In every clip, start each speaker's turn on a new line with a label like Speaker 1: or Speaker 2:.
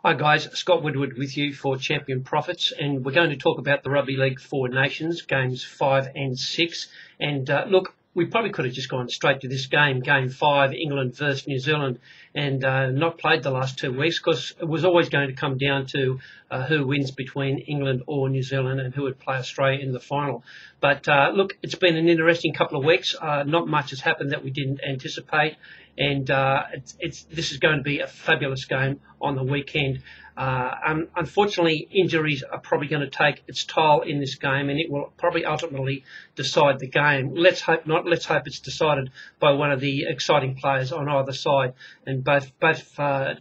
Speaker 1: Hi guys, Scott Woodward with you for Champion Profits, and we're going to talk about the Rugby League Four Nations, games 5 and 6. And look, we probably could have just gone straight to this game, game 5, England versus New Zealand, and not played the last 2 weeks, because it was always going to come down to who wins between England or New Zealand and who would play Australia in the final. But look, it's been an interesting couple of weeks. Not much has happened that we didn't anticipate, and this is going to be a fabulous game on the weekend. Unfortunately, injuries are probably going to take its toll in this game, and it will probably ultimately decide the game. Let's hope not. Let's hope it's decided by one of the exciting players on either side, and both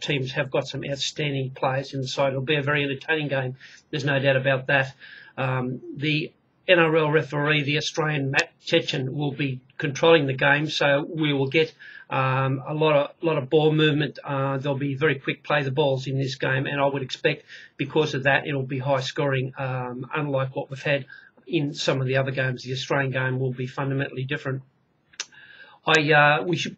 Speaker 1: teams have got some outstanding players in the side. It'll be a very entertaining game. There's no doubt about that. The NRL referee, the Australian Matt Cecchin, will be controlling the game, so we will get a lot of ball movement. There'll be very quick play the balls in this game, and I would expect because of that it'll be high scoring, unlike what we've had in some of the other games. The Australian game will be fundamentally different. We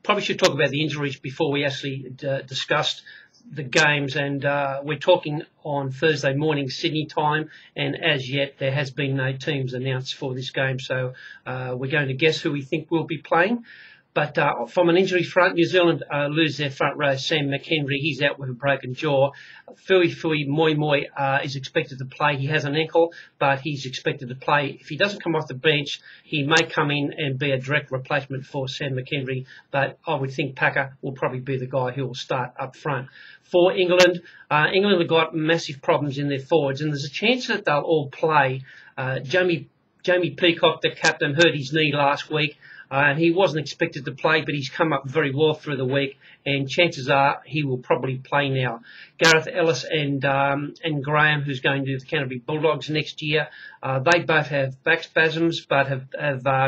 Speaker 1: probably should talk about the injuries before we actually discuss the games, and we're talking on Thursday morning Sydney time, and as yet there has been no teams announced for this game, so we're going to guess who we think will be playing. But from an injury front, New Zealand lose their front row, Sam Tomkins. He's out with a broken jaw. Fui Moi is expected to play. He has an ankle, but he's expected to play. If he doesn't come off the bench, he may come in and be a direct replacement for Sam Tomkins, but I would think Packer will probably be the guy who will start up front. For England, England have got massive problems in their forwards, and there's a chance that they'll all play. Jamie Peacock, the captain, hurt his knee last week. He wasn't expected to play, but he's come up very well through the week, and chances are he will probably play now. Gareth Ellis and Graham, who's going to the Canterbury Bulldogs next year, they both have back spasms, but have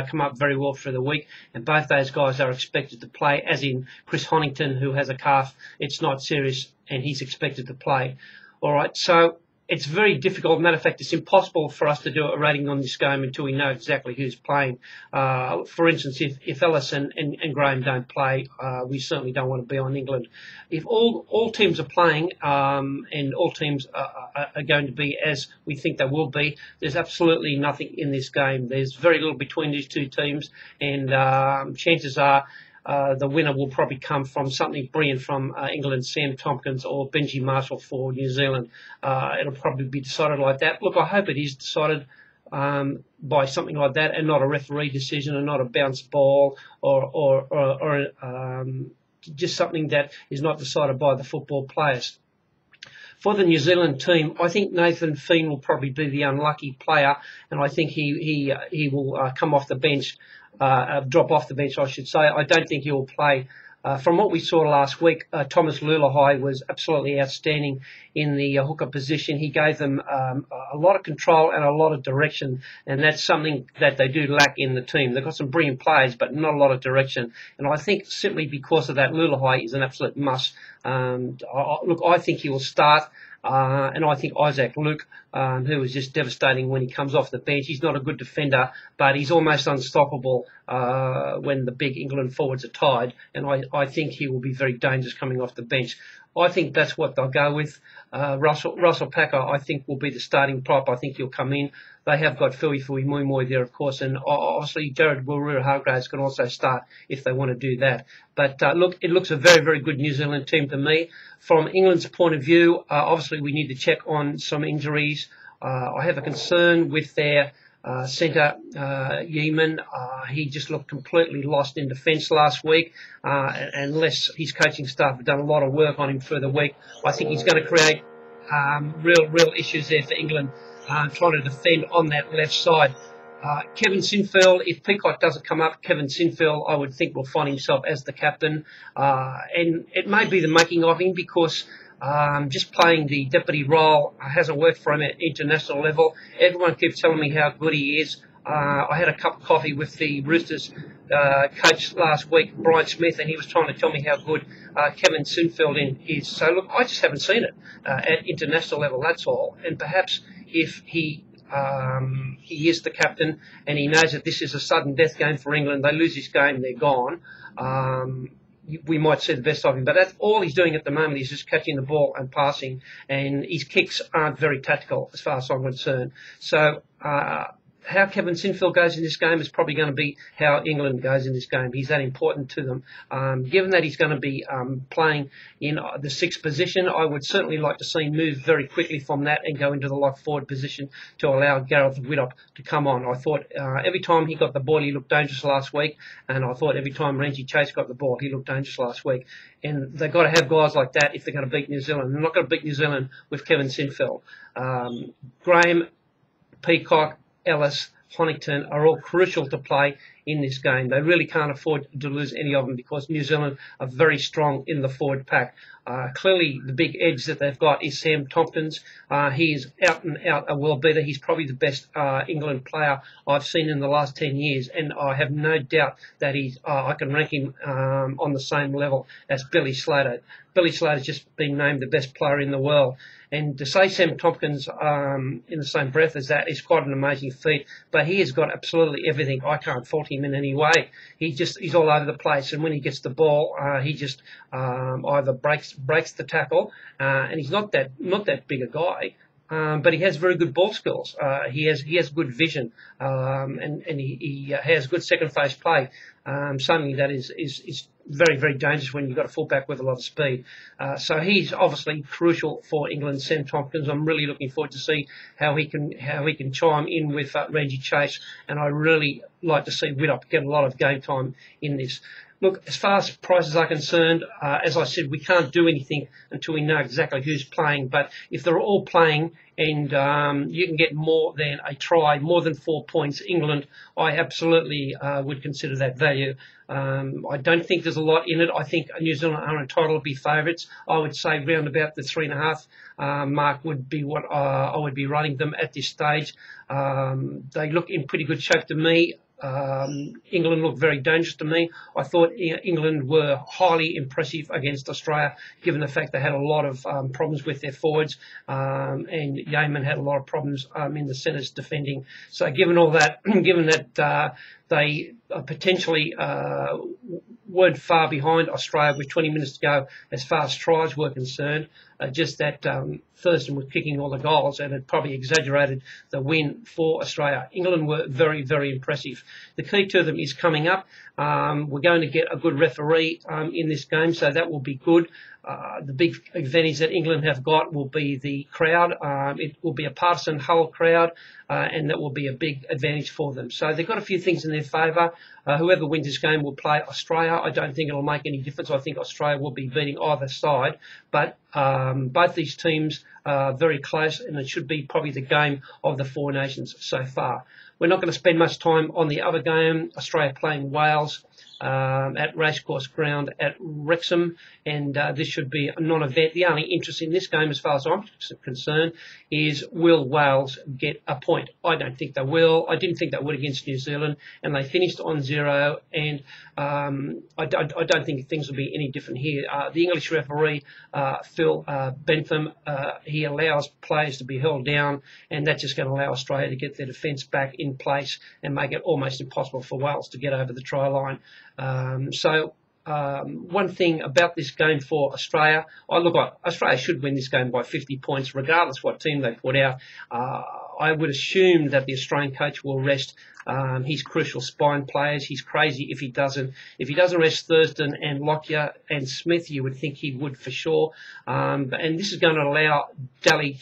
Speaker 1: come up very well through the week, and both those guys are expected to play, as in Chris Honington, who has a calf. It's not serious, and he's expected to play. All right, so it's very difficult. Matter of fact, it's impossible for us to do a rating on this game until we know exactly who's playing. For instance, if Ellis and Graham don't play, we certainly don't want to be on England. If all teams are playing and all teams are going to be as we think they will be, there's absolutely nothing in this game. There's very little between these two teams, and chances are the winner will probably come from something brilliant from England, Sam Tomkins, or Benjy Marshall for New Zealand. It'll probably be decided like that. Look, I hope it is decided by something like that, and not a referee decision, and not a bounce ball, or just something that is not decided by the football players. For the New Zealand team, I think Nathan Feen will probably be the unlucky player, and I think he will come off the bench. Drop off the bench, I should say. I don't think he will play. From what we saw last week, Thomas Lulahai was absolutely outstanding in the hooker position. He gave them a lot of control and a lot of direction, and that's something that they do lack in the team. They've got some brilliant players, but not a lot of direction. And I think simply because of that, Lulahai is an absolute must. Look, I think he will start. And I think Isaac Luke, who is just devastating when he comes off the bench. He's not a good defender, but he's almost unstoppable when the big England forwards are tied. And I think he will be very dangerous coming off the bench. I think that's what they'll go with. Russell Packer, I think, will be the starting prop. I think he'll come in. They have got Fui Moi there, of course, and obviously Jared Waerea-Hargreaves can also start if they want to do that. But look, it looks a very, very good New Zealand team to me. From England's point of view, obviously we need to check on some injuries. I have a concern with their centre, Yeaman. He just looked completely lost in defence last week. Unless his coaching staff have done a lot of work on him through the week, I think he's going to create real issues there for England, trying to defend on that left side. Kevin Sinfield, if Peacock doesn't come up, Kevin Sinfield, I would think, will find himself as the captain. And it may be the making of him, because just playing the deputy role hasn't worked for him at international level. Everyone keeps telling me how good he is. I had a cup of coffee with the Roosters coach last week, Brian Smith, and he was trying to tell me how good Kevin Sinfield is. So, look, I just haven't seen it at international level, that's all. And perhaps if he is the captain and he knows that this is a sudden death game for England, they lose this game, they're gone. we might see the best of him. But that's all he's doing at the moment. He's just catching the ball and passing, and his kicks aren't very tactical as far as I'm concerned. So how Kevin Sinfield goes in this game is probably going to be how England goes in this game. He's that important to them. Given that he's going to be playing in the sixth position, I would certainly like to see him move very quickly from that and go into the lock forward position to allow Gareth Widdop to come on. I thought every time he got the ball, he looked dangerous last week, and I thought every time Benjy Chase got the ball, he looked dangerous last week. And they've got to have guys like that if they're going to beat New Zealand. They're not going to beat New Zealand with Kevin Sinfield. Graham, Peacock, Ellis, Honington are all crucial to play in this game. They really can't afford to lose any of them because New Zealand are very strong in the forward pack. Clearly, the big edge that they've got is Sam Tomkins. He is out and out a world beater. He's probably the best England player I've seen in the last 10 years, and I have no doubt that I can rank him on the same level as Billy Slater. Billy Slater's just been named the best player in the world. And to say Sam Tomkins in the same breath as that is quite an amazing feat. But he has got absolutely everything. I can't fault him in any way. He's all over the place, and when he gets the ball, he just either breaks the tackle, and he's not that big a guy. But he has very good ball skills. He has good vision, and he has good second phase play. Something that is very, very dangerous when you've got a fullback with a lot of speed. So he's obviously crucial for England. Sam Tomkins, I'm really looking forward to see how he can chime in with Benjy Chase, and I really like to see Widdop get a lot of game time in this. Look, as far as prices are concerned, as I said, we can't do anything until we know exactly who's playing. But if they're all playing and you can get more than a try, more than 4 points, England, I absolutely would consider that value. I don't think there's a lot in it. I think New Zealand are entitled to be favourites. I would say round about the 3.5 mark would be what I would be running them at this stage. They look in pretty good shape to me. England looked very dangerous to me. I thought England were highly impressive against Australia, given the fact they had a lot of problems with their forwards, and Yemen had a lot of problems in the centres defending. So given all that, given that they potentially weren't far behind Australia with 20 minutes to go as far as tries were concerned, just that Thurston was kicking all the goals and it probably exaggerated the win for Australia. England were very, very impressive. The key to them is coming up. We're going to get a good referee in this game, so that will be good. The big advantage that England have got will be the crowd. It will be a partisan Hull crowd, and that will be a big advantage for them. So they've got a few things in their favour. Whoever wins this game will play Australia. I don't think it'll make any difference. I think Australia will be beating either side. But both these teams are very close, and it should be probably the game of the four nations so far. We're not going to spend much time on the other game, Australia playing Wales at Racecourse Ground at Wrexham, and this should be a non-event. The only interest in this game, as far as I'm concerned, is will Wales get a point? I don't think they will. I didn't think they would against New Zealand, and they finished on 0, and I don't think things will be any different here. The English referee, Phil Bentham, he allows players to be held down, and that's just going to allow Australia to get their defence back in place and make it almost impossible for Wales to get over the try line. One thing about this game for Australia, Australia should win this game by 50 points, regardless what team they put out. I would assume that the Australian coach will rest his crucial spine players. He's crazy if he doesn't. If he doesn't rest Thurston and Lockyer and Smith, you would think he would for sure. And this is going to allow Daly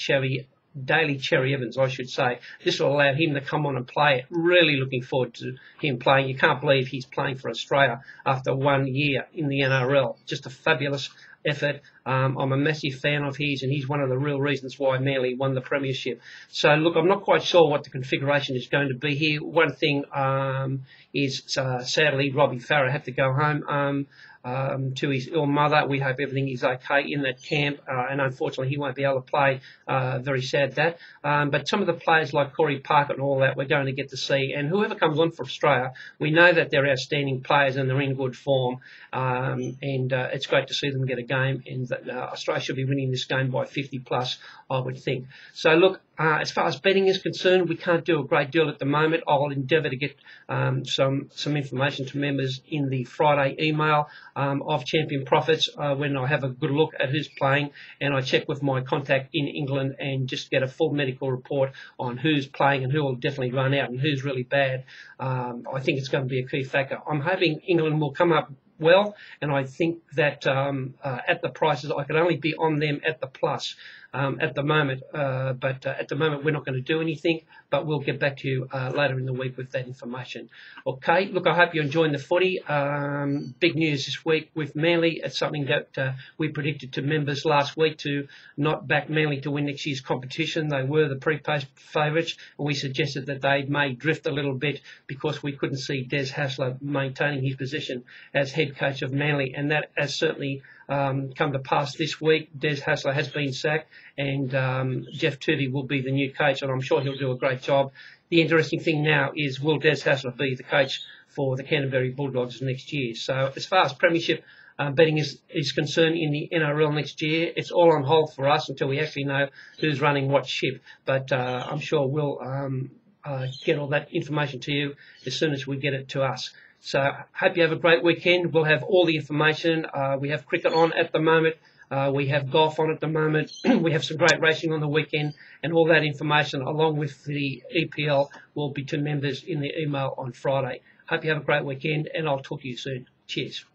Speaker 1: Cherry Evans, I should say. This will allow him to come on and play. Really looking forward to him playing. You can't believe he's playing for Australia after 1 year in the NRL. Just a fabulous effort. I'm a massive fan of his, and he's one of the real reasons why Manly won the premiership. So, look, I'm not quite sure what the configuration is going to be here. One thing is, sadly, Robbie Farah had to go home to his ill mother. We hope everything is okay in that camp, and unfortunately he won't be able to play. Very sad that. But some of the players like Corey Parker and all that we're going to get to see, and whoever comes on for Australia, we know that they're outstanding players and they're in good form, and it's great to see them get a game, and that Australia should be winning this game by 50 plus, I would think. So look, As far as betting is concerned, we can't do a great deal at the moment. I'll endeavour to get some information to members in the Friday email of Champion Profits when I have a good look at who's playing, and I check with my contact in England and just get a full medical report on who's playing and who will definitely run out and who's really bad. I think it's going to be a key factor. I'm hoping England will come up well, and I think that at the prices I can only be on them at the plus at the moment, but at the moment we're not going to do anything, but we'll get back to you later in the week with that information. Okay, look, I hope you're enjoying the footy. Big news this week with Manly. It's something that we predicted to members last week to not back Manly to win next year's competition. They were the pre-post favourites, and we suggested that they may drift a little bit because we couldn't see Des Hasler maintaining his position as head coach of Manly, and that has certainly come to pass this week. Des Hasler has been sacked, and Jeff Tooby will be the new coach, and I'm sure he'll do a great job. The interesting thing now is, will Des Hasler be the coach for the Canterbury Bulldogs next year? So as far as premiership betting is concerned in the NRL next year, it's all on hold for us until we actually know who's running what ship. But I'm sure we'll get all that information to you as soon as we get it to us. So hope you have a great weekend. We'll have all the information. We have cricket on at the moment. We have golf on at the moment. We have some great racing on the weekend, and all that information along with the EPL will be to members in the email on Friday. Hope you have a great weekend, and I'll talk to you soon. Cheers.